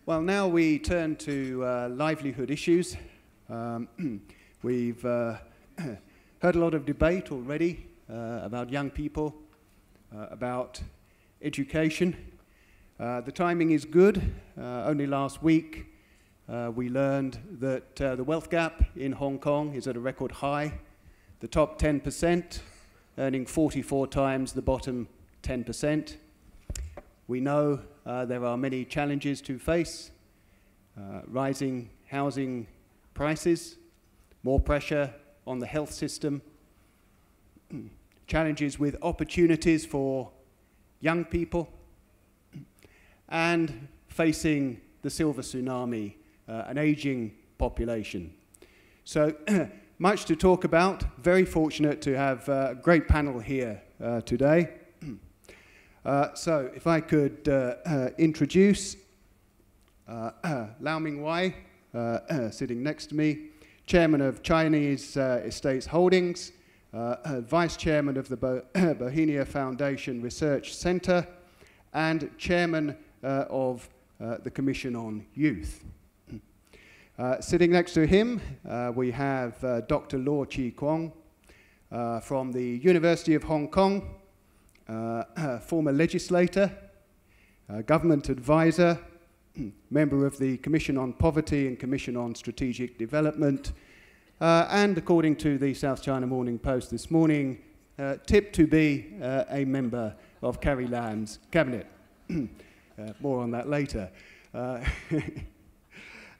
Well, now we turn to livelihood issues. We've heard a lot of debate already about young people, about education. The timing is good. Only last week we learned that the wealth gap in Hong Kong is at a record high. The top 10% earning 44 times the bottom 10%. We know there are many challenges to face, rising housing prices, more pressure on the health system, challenges with opportunities for young people, and facing the silver tsunami, an aging population. So much to talk about. Very fortunate to have a great panel here today. So if I could introduce Lau Ming-Wai, sitting next to me, Chairman of Chinese Estates Holdings, Vice Chairman of the Bohemia Foundation Research Center, and Chairman of the Commission on Youth. Sitting next to him, we have Dr. Law Chi Kwong from the University of Hong Kong, former legislator, government advisor, member of the Commission on Poverty and Commission on Strategic Development, and according to the South China Morning Post this morning, tipped to be a member of Carrie Lam's cabinet. More on that later.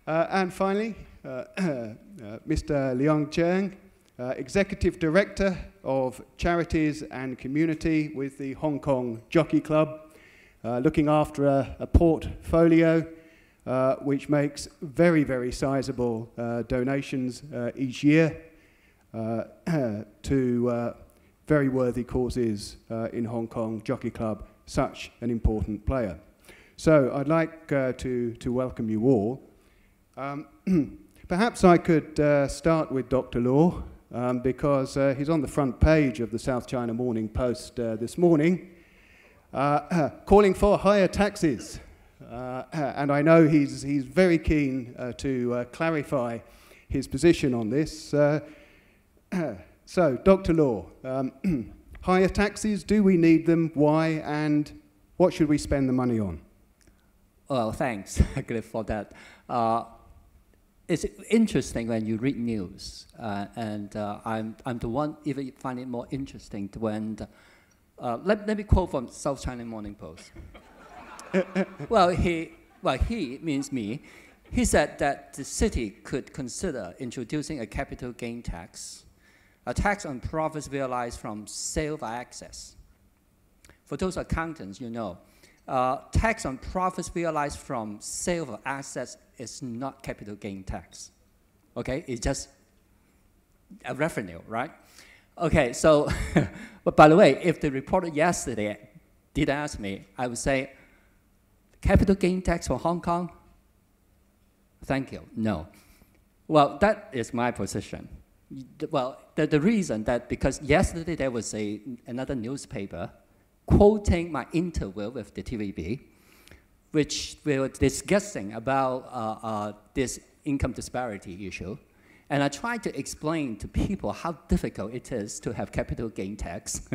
And finally, Mr. Leong Jiang, Executive Director of Charities and Community with the Hong Kong Jockey Club, looking after a portfolio which makes very, very sizable donations each year to very worthy causes in Hong Kong Jockey Club, such an important player. So I'd like to welcome you all. Perhaps I could start with Dr. Law, because he's on the front page of the South China Morning Post this morning, calling for higher taxes. And I know he's very keen to clarify his position on this. So, Dr. Law, higher taxes, do we need them? Why? And what should we spend the money on? Well, thanks, Cliff, for that. It's interesting when you read news, and I'm the one even find it more interesting when, let me quote from South China Morning Post. He means me. He said that the city could consider introducing a capital gain tax, a tax on profits realized from sale of access. For those accountants, you know, tax on profits realized from sale of assets is not capital gain tax. Okay, it's just a revenue, right? Okay, so, but by the way, if the reporter yesterday did ask me, I would say, capital gain tax for Hong Kong? Thank you, no. Well, that is my position. Well, the reason that, because yesterday there was another newspaper quoting my interview with the TVB, which we were discussing about this income disparity issue. And I tried to explain to people how difficult it is to have capital gain tax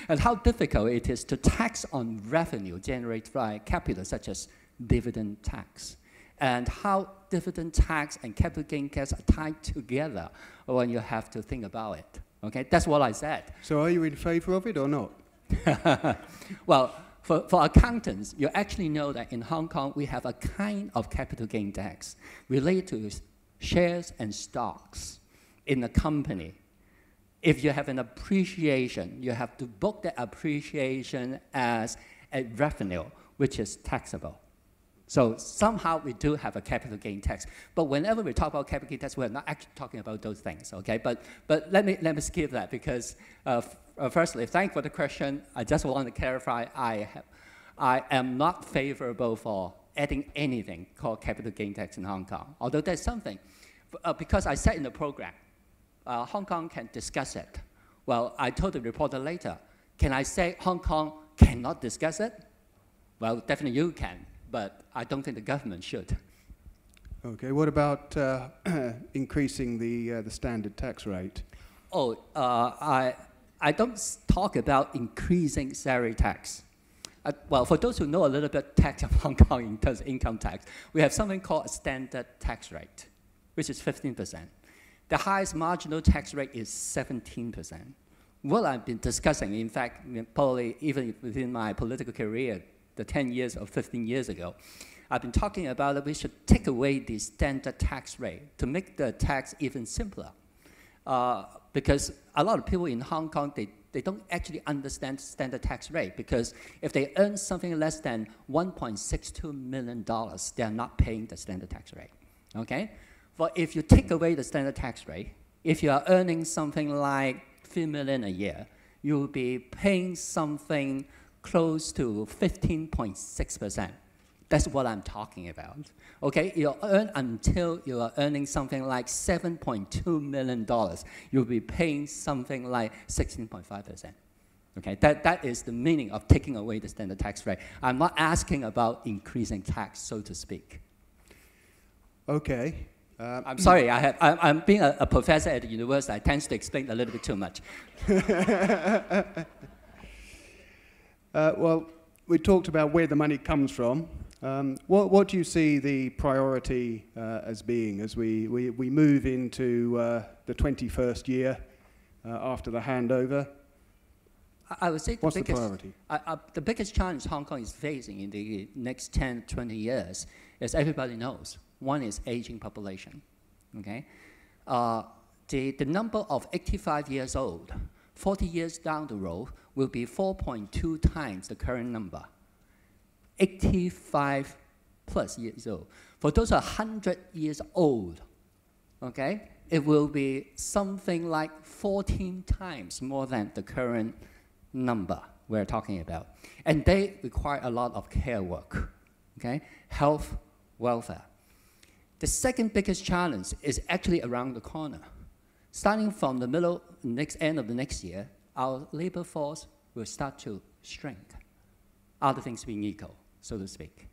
and how difficult it is to tax on revenue generated by capital, such as dividend tax, and how dividend tax and capital gain tax are tied together when you have to think about it. Okay, that's what I said. So are you in favor of it or not? Well, for accountants, you actually know that in Hong Kong, we have a kind of capital gain tax related to shares and stocks in a company. If you have an appreciation, you have to book that appreciation as a revenue, which is taxable. So somehow we do have a capital gain tax. But whenever we talk about capital gain tax, we're not actually talking about those things, okay? But let me skip that because firstly, thanks for the question. I just want to clarify, I am not favorable for adding anything called capital gain tax in Hong Kong, although there's something. Because I said in the program, Hong Kong can discuss it. Well, I told the reporter later, can I say Hong Kong cannot discuss it? Well, definitely you can. but I don't think the government should. Okay, what about increasing the standard tax rate? Oh, I don't talk about increasing salary tax. Well, for those who know a little bit tax of Hong Kong in terms of income tax, we have something called a standard tax rate, which is 15%. The highest marginal tax rate is 17%. What I've been discussing, in fact, probably even within my political career, the 10 years or 15 years ago, I've been talking about that we should take away the standard tax rate to make the tax even simpler. Because a lot of people in Hong Kong, they don't actually understand standard tax rate, because if they earn something less than $1.62 million, they're not paying the standard tax rate, okay? But if you take away the standard tax rate, if you are earning something like $3 million a year, you'll be paying something close to 15.6%. That's what I'm talking about. Okay, you earn until you are earning something like $7.2 million, you'll be paying something like 16.5%. Okay, that is the meaning of taking away the standard tax rate. I'm not asking about increasing tax, so to speak. Okay. I'm sorry, I'm being a professor at the university. I tend to explain a little bit too much. Well, we talked about where the money comes from. What do you see the priority as being as we move into the 21st year after the handover? I would say what's the priority? The biggest challenge Hong Kong is facing in the next 10, 20 years, as everybody knows, one is aging population. Okay, the number of 85 years old, 40 years down the road, will be 4.2 times the current number. 85 plus years old. For those who are 100 years old, okay, it will be something like 14 times more than the current number we're talking about. And they require a lot of care work, okay, health, welfare. The second biggest challenge is actually around the corner. Starting from the end of the next year, our labor force will start to shrink, other things being equal, so to speak.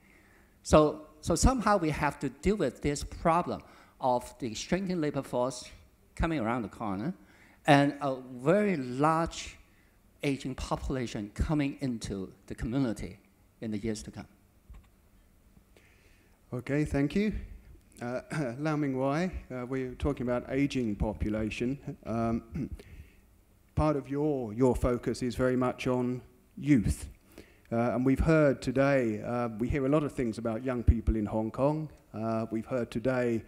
So somehow we have to deal with this problem of the shrinking labor force coming around the corner and a very large aging population coming into the community in the years to come. Okay, thank you. Lau Ming Wai, we're talking about aging population. Part of your focus is very much on youth. And we've heard today, we hear a lot of things about young people in Hong Kong. We've heard today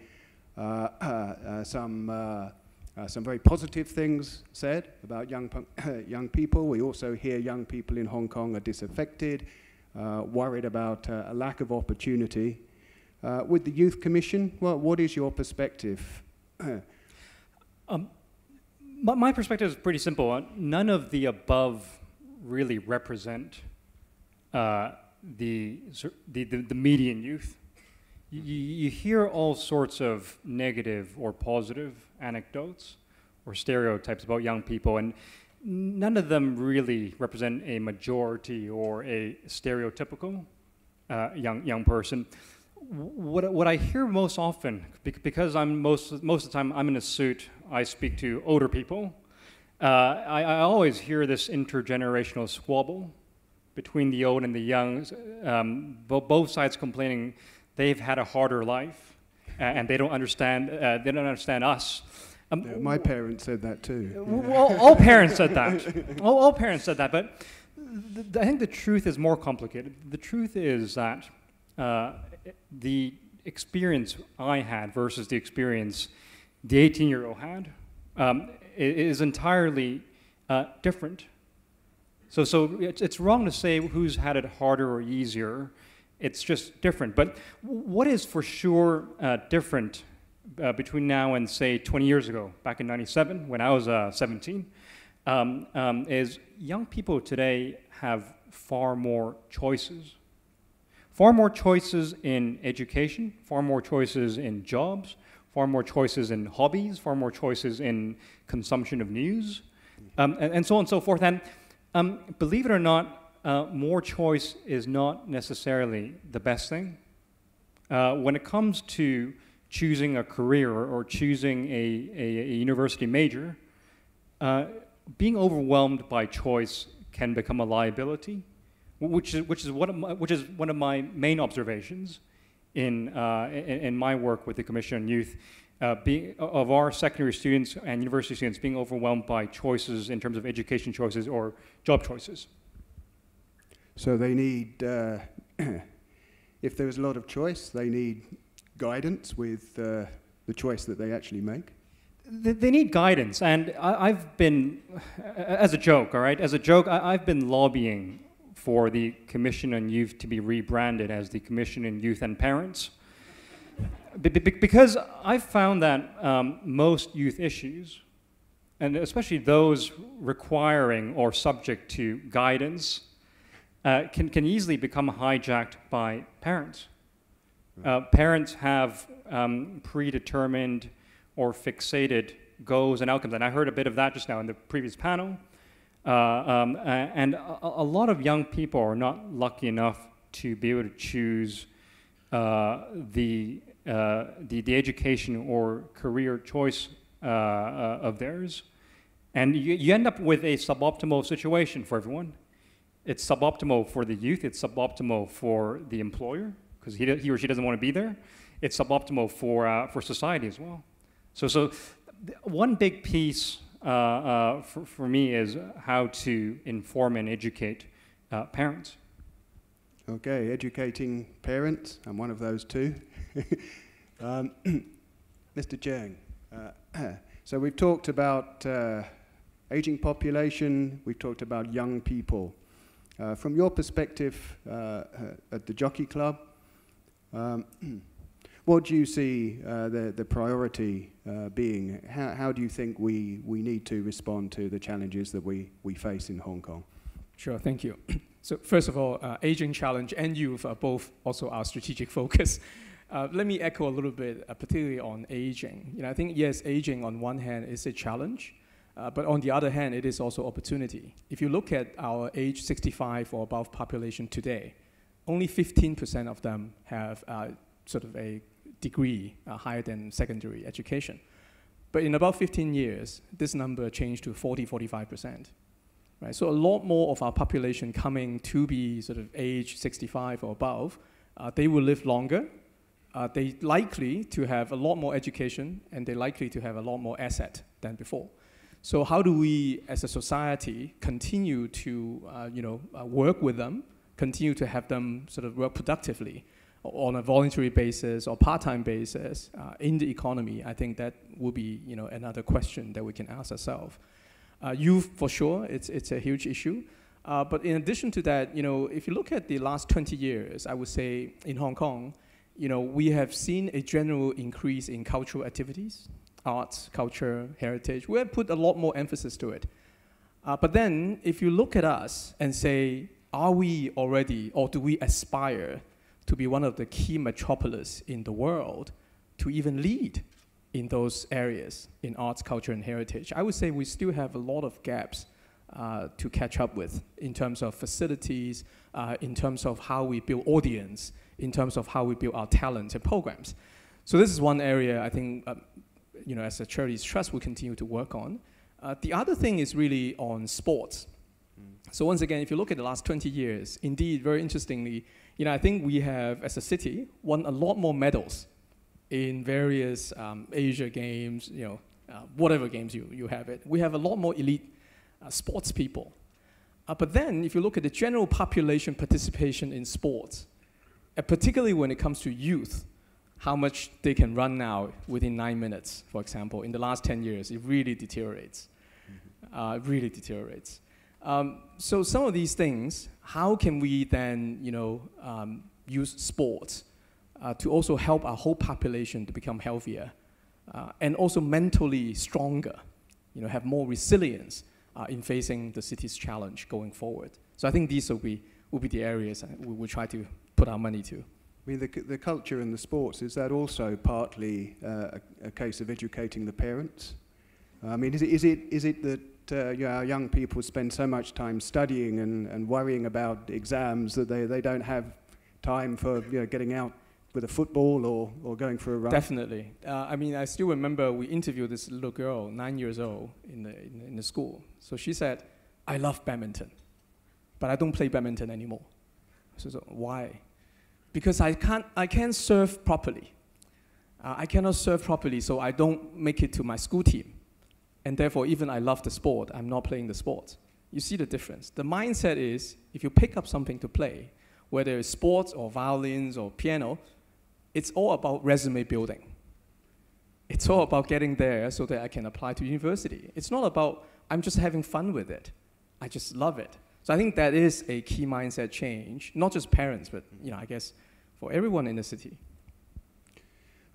some very positive things said about young people. We also hear young people in Hong Kong are disaffected, worried about a lack of opportunity. With the Youth Commission, what is your perspective? My perspective is pretty simple. None of the above really represent the median youth. You hear all sorts of negative or positive anecdotes or stereotypes about young people, and none of them really represent a majority or a stereotypical young person. What I hear most often, because I'm most of the time I'm in a suit, I speak to older people. I always hear this intergenerational squabble between the old and the young, both sides complaining they've had a harder life and they don't understand us. Yeah, my parents said that too. All parents said that. All parents said that, but I think the truth is more complicated. The truth is that the experience I had versus the experience the 18-year-old had is entirely different. So it's wrong to say who's had it harder or easier. It's just different. But what is for sure different between now and, say, 20 years ago, back in '97, when I was 17, is young people today have far more choices. Far more choices in education, far more choices in jobs, far more choices in hobbies, far more choices in consumption of news, and so on and so forth. And believe it or not, more choice is not necessarily the best thing. When it comes to choosing a career or choosing a university major, being overwhelmed by choice can become a liability, which is one of my main observations in my work with the Commission on Youth, of our secondary students and university students being overwhelmed by choices in terms of education choices or job choices. So they need, if there's a lot of choice, they need guidance with the choice that they actually make? They need guidance, and I've been, as a joke, all right, I've been lobbying for the Commission on Youth to be rebranded as the Commission on Youth and Parents. Because I've found that most youth issues, and especially those requiring or subject to guidance, can easily become hijacked by parents. Parents have predetermined or fixated goals and outcomes, and I heard a bit of that just now in the previous panel. And a lot of young people are not lucky enough to be able to choose the education or career choice of theirs. And you end up with a suboptimal situation for everyone. It's suboptimal for the youth, it's suboptimal for the employer, because he or she doesn't want to be there. It's suboptimal for society as well. So one big piece for me is how to inform and educate parents. Okay, educating parents, I'm one of those too. Mr. Jiang, so we've talked about aging population, we've talked about young people. From your perspective at the Jockey Club, what do you see the priority being? How do you think we need to respond to the challenges that we face in Hong Kong? Sure, thank you. So first of all, aging challenge and youth are both also our strategic focus. Let me echo a little bit, particularly on aging. I think, yes, aging on one hand is a challenge, but on the other hand, it is also opportunity. If you look at our age 65 or above population today, only 15% of them have sort of a degree higher than secondary education. But in about 15 years, this number changed to 45%. Right? So a lot more of our population coming to be sort of age 65 or above, they will live longer. They likely to have a lot more education, and they're likely to have a lot more asset than before. So how do we, as a society, continue to work with them, continue to have them sort of work productively on a voluntary basis or part-time basis in the economy? I think that will be another question that we can ask ourselves. Youth, for sure, it's a huge issue. But in addition to that, if you look at the last 20 years, I would say in Hong Kong, we have seen a general increase in cultural activities, arts, culture, heritage. We have put a lot more emphasis to it. But then, if you look at us and say, are we already, or do we aspire to be one of the key metropolis in the world to even lead in those areas, in arts, culture, and heritage? I would say we still have a lot of gaps to catch up with in terms of facilities, in terms of how we build audience, in terms of how we build our talents and programs. So this is one area I think, as a Charities Trust, we continue to work on. The other thing is really on sports. So once again, if you look at the last 20 years, indeed, very interestingly, I think we have, as a city, won a lot more medals in various Asia games, whatever games you have it. We have a lot more elite sports people. But then, if you look at the general population participation in sports, particularly when it comes to youth, how much they can run now within 9 minutes, for example, in the last 10 years, it really deteriorates. Really deteriorates. So some of these things, how can we then, use sports to also help our whole population to become healthier and also mentally stronger, have more resilience in facing the city's challenge going forward. So I think these will be the areas we will try to put our money to. I mean, the culture and the sports, is that also partly a case of educating the parents? I mean, is it that our young people spend so much time studying and worrying about exams that they don't have time for getting out with a football or going for a run? Definitely. I mean, I still remember we interviewed this little girl, 9 years old, in the school. So she said, "I love badminton, but I don't play badminton anymore." So why? Because I can't serve properly. I cannot serve properly, so I don't make it to my school team. And therefore, even I love the sport, I'm not playing the sport. You see the difference. The mindset is, if you pick up something to play, whether it's sports or violins or piano, it's all about resume building. It's all about getting there so that I can apply to university. It's not about, I'm just having fun with it. I just love it. So I think that is a key mindset change, not just parents, but I guess for everyone in the city.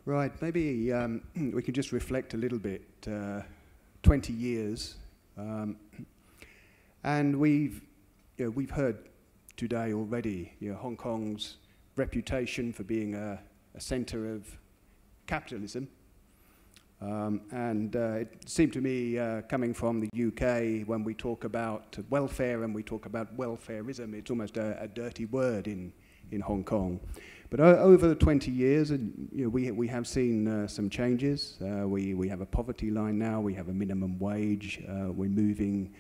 Right, maybe we can just reflect a little bit. 20 years, and we've heard today already Hong Kong's reputation for being a centre of capitalism, and it seemed to me, coming from the UK, when we talk about welfare and we talk about welfareism, it's almost a dirty word in Hong Kong. But over the 20 years, we have seen some changes. We have a poverty line now. We have a minimum wage. We're moving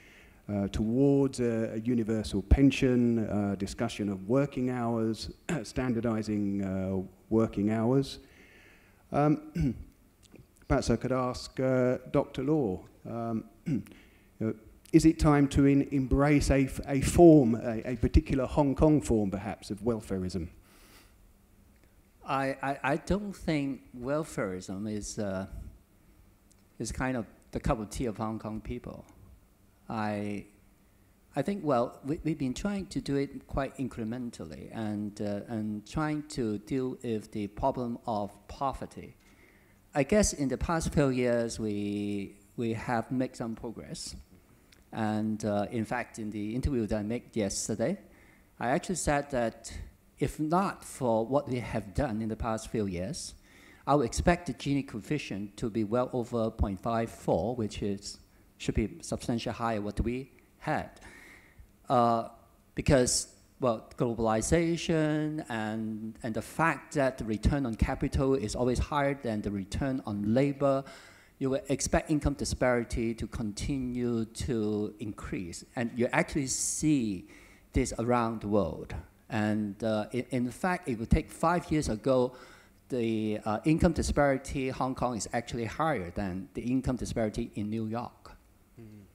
towards a universal pension, discussion of working hours, standardizing working hours. Perhaps I could ask Dr. Law, is it time to embrace a form, a particular Hong Kong form, perhaps, of welfareism? I don't think welfareism is kind of the cup of tea of Hong Kong people. I think, well, we've been trying to do it quite incrementally and trying to deal with the problem of poverty. I guess in the past few years we have made some progress. And in fact, in the interview that I made yesterday, I actually said that if not for what we have done in the past few years, I would expect the Gini coefficient to be well over 0.54, which should be substantially higher what we had. Because, well, globalization and the fact that the return on capital is always higher than the return on labor, you would expect income disparity to continue to increase. And you actually see this around the world. And in fact, it would take 5 years ago, the income disparity in Hong Kong is actually higher than the income disparity in New York.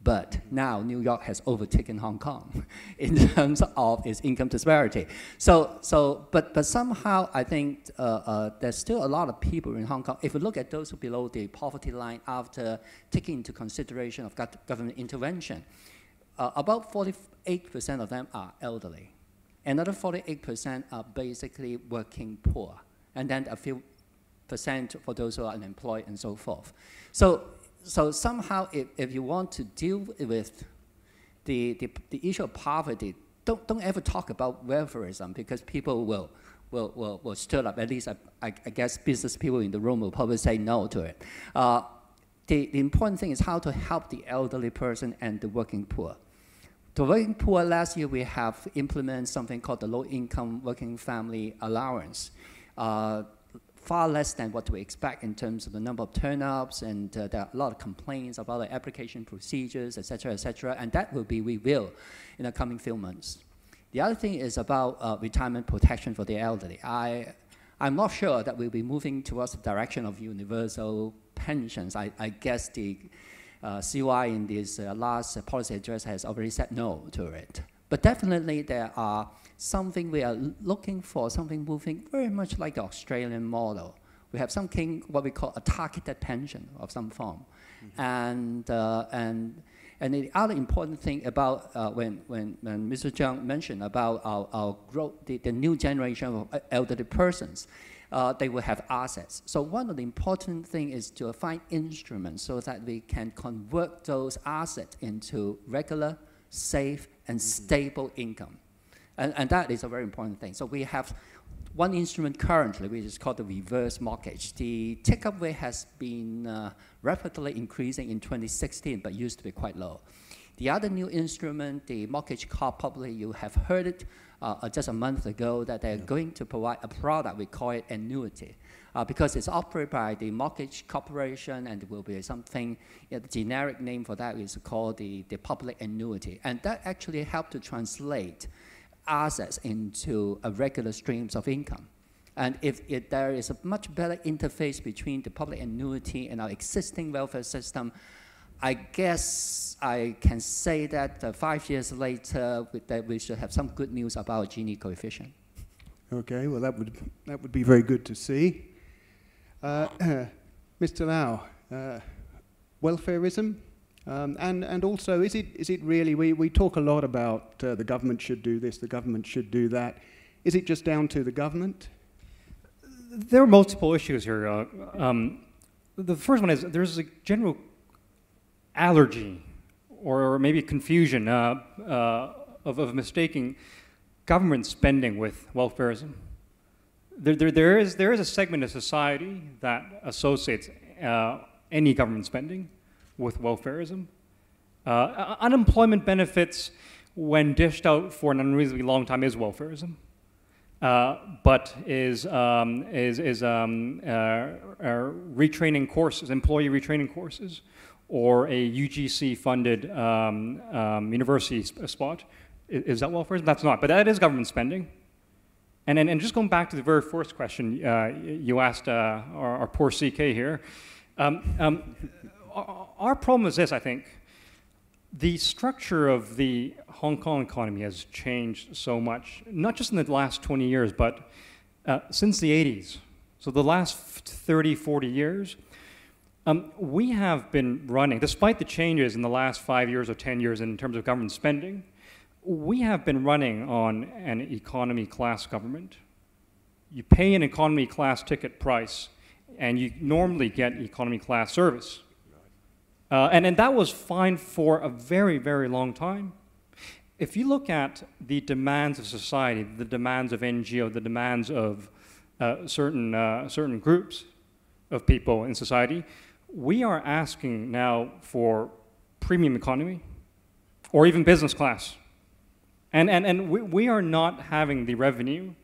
But now New York has overtaken Hong Kong in terms of its income disparity. But somehow I think there's still a lot of people in Hong Kong. If you look at those below the poverty line after taking into consideration of government intervention, about 48% of them are elderly. Another 48% are basically working poor, and then a few percent for those who are unemployed and so forth. So somehow, if you want to deal with the issue of poverty, don't ever talk about welfareism, because people will stir up. At least I guess business people in the room will probably say no to it. The important thing is how to help the elderly person and the working poor. The working poor, last year we have implemented something called the low-income working family allowance, far less than what we expect in terms of the number of turn-ups, and there are a lot of complaints about the application procedures, et cetera, and that will be revealed in the coming few months. The other thing is about retirement protection for the elderly. I'm not sure that we'll be moving towards the direction of universal pensions. I guess the CY in this last policy address has already said no to it. But definitely there are something we are looking for, something moving very much like the Australian model. We have something, what we call a targeted pension of some form. And the other important thing about when Mr. Zhang mentioned about our growth, the new generation of elderly persons, they will have assets. So one of the important things is to find instruments so that we can convert those assets into regular, safe, and stable income. And that is a very important thing. So we have one instrument currently, which is called the reverse mortgage. The take-up rate has been rapidly increasing in 2016, but used to be quite low. The other new instrument, the mortgage card, probably you have heard it just a month ago, that they're going to provide a product, we call it annuity, because it's operated by the mortgage corporation, and there will be something, the generic name for that is called the public annuity. And that actually helped to translate assets into a regular streams of income. And if there is a much better interface between the public annuity and our existing welfare system, I guess I can say that 5 years later, that we should have some good news about Gini coefficient. Okay, well that would be very good to see. Mr. Lau, welfareism, and also is it really, we talk a lot about the government should do this, the government should do that. Is it just down to the government? There are multiple issues here. The first one is there's a general allergy or maybe confusion of mistaking government spending with welfareism. There is a segment of society that associates any government spending with welfareism. Unemployment benefits, when dished out for an unreasonably long time, is welfareism. But is retraining courses, employee retraining courses, or a UGC-funded university spot, is that welfareism? That's not, but that is government spending. And just going back to the very first question you asked our poor CK here, our problem is this, I think. The structure of the Hong Kong economy has changed so much, not just in the last 20 years, but since the 80s. So the last 30, 40 years, we have been running, despite the changes in the last 5 years or 10 years in terms of government spending, we have been running on an economy class government. You pay an economy class ticket price, and you normally get economy class service. And that was fine for a very, very long time. If you look at the demands of society, the demands of NGO, the demands of certain groups of people in society, we are asking now for premium economy or even business class. And we are not having the revenue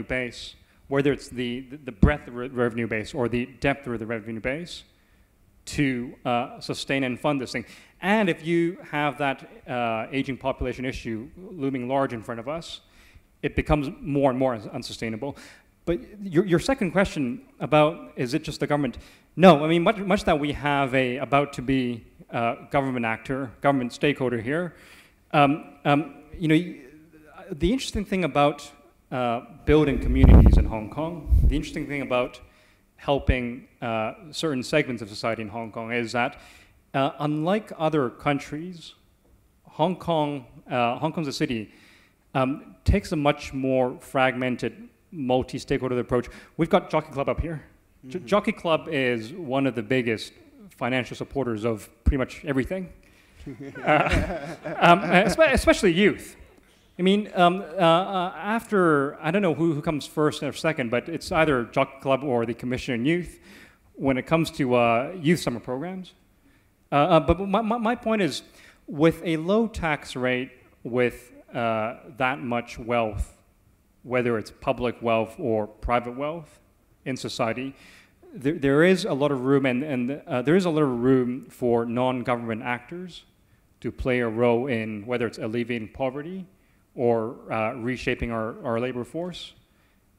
base, whether it's the breadth of the revenue base or the depth of the revenue base, to sustain and fund this thing. And if you have that aging population issue looming large in front of us, it becomes more and more unsustainable. But your second question about, is it just the government? No, I mean, much that we have a about-to-be government actor, government stakeholder here. You know, the interesting thing about building communities in Hong Kong, the interesting thing about helping certain segments of society in Hong Kong is that unlike other countries, Hong Kong as a city takes a much more fragmented, multi-stakeholder approach. We've got Jockey Club up here. Mm-hmm. Jockey Club is one of the biggest financial supporters of pretty much everything, especially youth. I mean, after, I don't know who comes first or second, but it's either Jockey Club or the Commission on Youth when it comes to youth summer programs. But my point is, with a low tax rate, with that much wealth, whether it's public wealth or private wealth in society, there is a lot of room, and there is a lot of room for non-government actors to play a role in whether it's alleviating poverty or reshaping our labor force.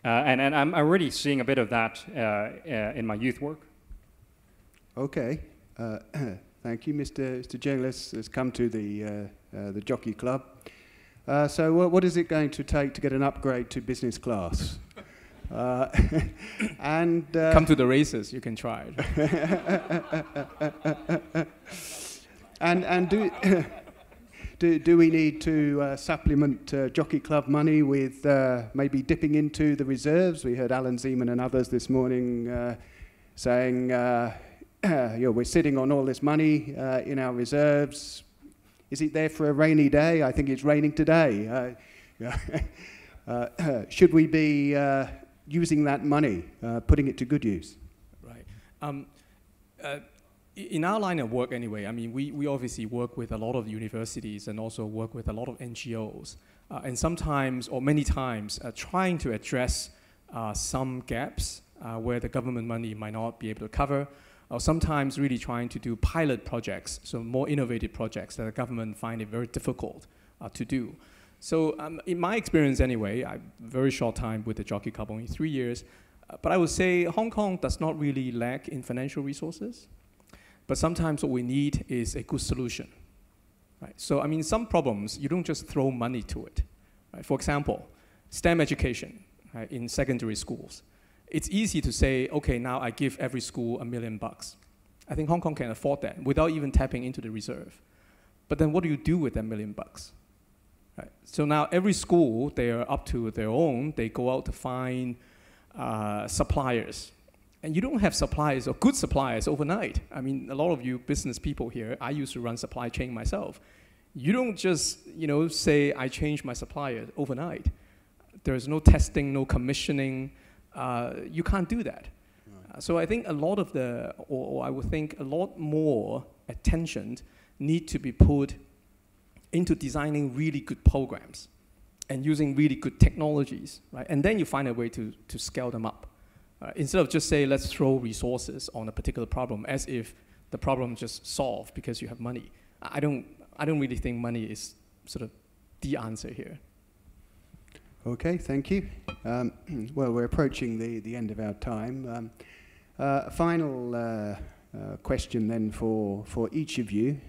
And I'm already seeing a bit of that in my youth work. Okay. Thank you. Mr. Jeng has come to the Jockey Club. So what is it going to take to get an upgrade to business class? And come to the races, you can try it. and do we need to supplement Jockey Club money with maybe dipping into the reserves? We heard Alan Zeman and others this morning saying, we're sitting on all this money in our reserves. Is it there for a rainy day? I think it's raining today. should we be using that money, putting it to good use? Right. In our line of work anyway, I mean, we obviously work with a lot of universities and also work with a lot of NGOs. And sometimes, or many times, trying to address some gaps where the government money might not be able to cover, or sometimes really trying to do pilot projects, so more innovative projects that the government find it very difficult to do. So in my experience anyway, I very short time with the Jockey Club, only 3 years, but I would say Hong Kong does not really lack in financial resources. But sometimes what we need is a good solution. Right? So, I mean, some problems, you don't just throw money to it. Right? For example, STEM education, right, in secondary schools. It's easy to say, okay, now I give every school $1 million. I think Hong Kong can afford that without even tapping into the reserve. But then what do you do with that $1 million? Right? So now every school, they are up to their own. They go out to find suppliers. And you don't have suppliers or good suppliers overnight. I mean, a lot of you business people here, I used to run supply chain myself. You don't just, say, I changed my supplier overnight. There's no testing, no commissioning. You can't do that. Right. So I think a lot of or I would think a lot more attention need to be put into designing really good programs and using really good technologies, right? And then you find a way to scale them up. Instead of just say, let's throw resources on a particular problem as if the problem just solved because you have money. I don't really think money is sort of the answer here. Okay, thank you. Well, we're approaching the end of our time. A final question then for each of you.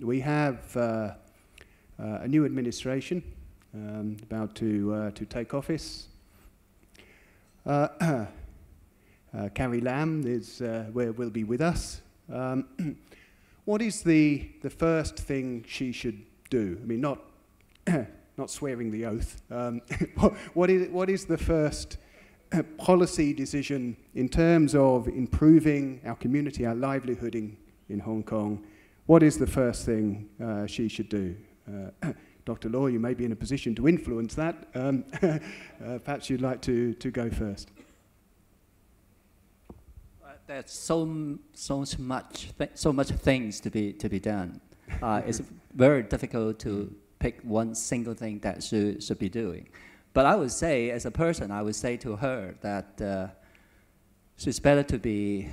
We have a new administration about to take office. Carrie Lam will be with us. What is the first thing she should do? I mean, not swearing the oath. What is the first policy decision in terms of improving our community, our livelihood in Hong Kong? What is the first thing she should do? Dr. Law, you may be in a position to influence that. Perhaps you'd like to go first. There's so much things to be done. It's very difficult to pick one single thing that should be doing. But I would say, as a person, I would say to her that she's better to be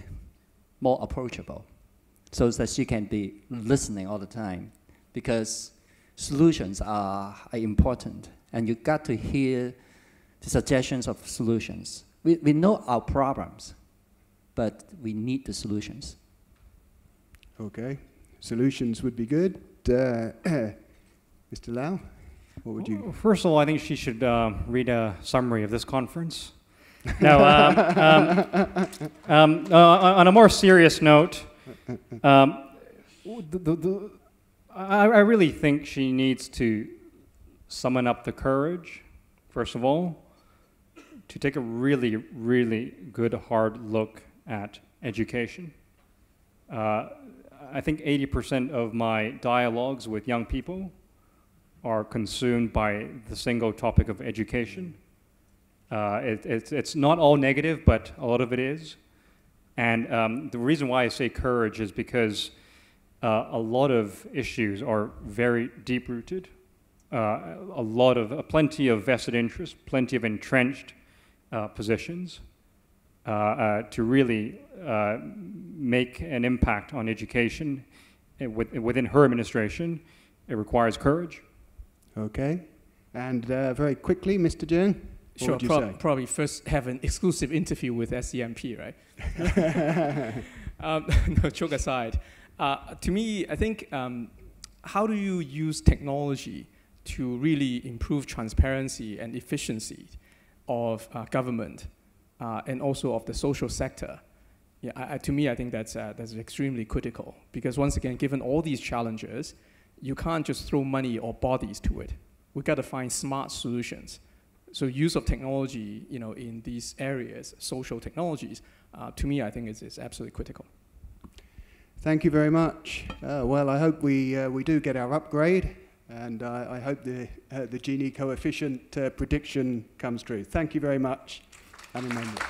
more approachable, so that she can be listening all the time, because solutions are important, and you got to hear the suggestions of solutions. We know our problems, but we need the solutions. Okay, solutions would be good. Mr. Lau, what would you? First of all, I think she should read a summary of this conference. Now, on a more serious note, I really think she needs to summon up the courage, first of all, to take a really, really good, hard look at education. I think 80% of my dialogues with young people are consumed by the single topic of education. It's not all negative, but a lot of it is. And the reason why I say courage is because a lot of issues are very deep-rooted. Plenty of vested interests, plenty of entrenched positions. To really make an impact on education within her administration, it requires courage. Okay. And very quickly, Mr. Jiang, sure, what would you say? Probably first have an exclusive interview with SCMP, right? No, joke aside. To me, I think, how do you use technology to really improve transparency and efficiency of government and also of the social sector? Yeah, to me, I think that's extremely critical, because once again, given all these challenges, you can't just throw money or bodies to it. We've got to find smart solutions. So use of technology, in these areas, social technologies, to me, I think is absolutely critical. Thank you very much. Well, I hope we do get our upgrade. And I hope the Gini coefficient prediction comes true. Thank you very much. And remember.